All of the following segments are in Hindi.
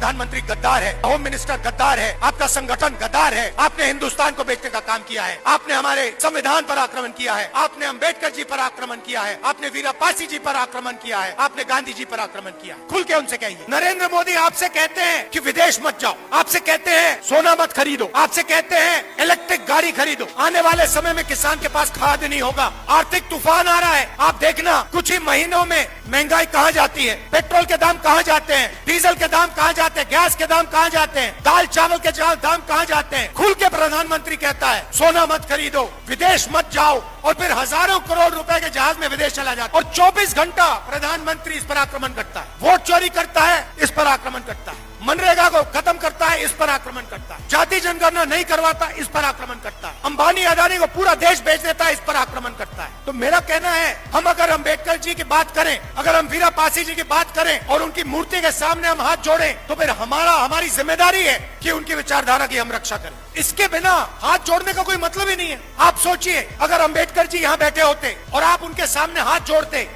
प्रधानमंत्री गद्दार है, होम मिनिस्टर गद्दार है, आपका संगठन गद्दार है। आपने हिंदुस्तान को बेचने का काम किया है, आपने हमारे संविधान पर आक्रमण किया है, आपने अम्बेडकर जी पर आक्रमण किया है, आपने वीरा पासी जी पर आक्रमण किया है, आपने गांधी जी पर आक्रमण किया। खुल के उनसे कहिए। नरेंद्र मोदी आपसे कहते हैं कि विदेश मत जाओ, आपसे कहते हैं सोना मत खरीदो, आपसे कहते हैं इलेक्ट्रिक गाड़ी खरीदो। आने वाले समय में किसान के पास खाद नहीं होगा, आर्थिक तूफान आ रहा है। आप देखना कुछ ही महीनों में महंगाई कहाँ जाती है, पेट्रोल के दाम कहाँ जाते हैं, डीजल के दाम कहाँ जाते हैं, गैस के दाम कहाँ जाते हैं, दाल चावल के दाम कहाँ जाते हैं। खुल के प्रधानमंत्री कहता है सोना मत खरीदो, विदेश मत जाओ, और फिर हजारों करोड़ रुपए के जहाज में विदेश चला जाता है। और 24 घंटा प्रधानमंत्री इस पर आक्रमण करता है, वोट चोरी करता है, इस पर आक्रमण करता है, मनरेगा को खत्म करता है, इस पर आक्रमण करता है, जाति जनगणना नहीं करवाता, इस पर आक्रमण करता है, अंबानी अदानी को पूरा देश बेच देता है, इस पर आक्रमण करता है। तो मेरा कहना है, हम अगर अम्बेडकर जी की बात करें, अगर हम वीरा पासी जी की बात करें और उनकी मूर्ति के सामने हम हाथ जोड़ें, तो फिर हमारी जिम्मेदारी है कि उनकी विचारधारा की हम रक्षा करें। इसके बिना हाथ जोड़ने का कोई मतलब ही नहीं है। आप सोचिए, अगर अम्बेडकर जी यहाँ बैठे होते और आप उनके सामने हाथ जोड़ते,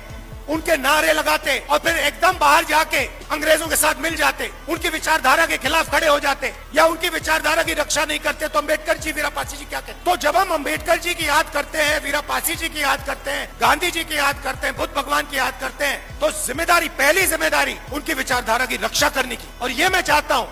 उनके नारे लगाते और फिर एकदम बाहर जाके अंग्रेजों के साथ मिल जाते, उनकी विचारधारा के खिलाफ खड़े हो जाते या उनकी विचारधारा की रक्षा नहीं करते, तो अम्बेडकर जी वीरा पासी जी क्या कहते? तो जब हम अम्बेडकर जी की याद करते हैं, वीरा पासी जी की याद करते हैं, गांधी जी की याद करते हैं, बुद्ध भगवान की याद करते हैं, तो जिम्मेदारी, पहली जिम्मेदारी उनकी विचारधारा की रक्षा करने की। और ये मैं चाहता हूँ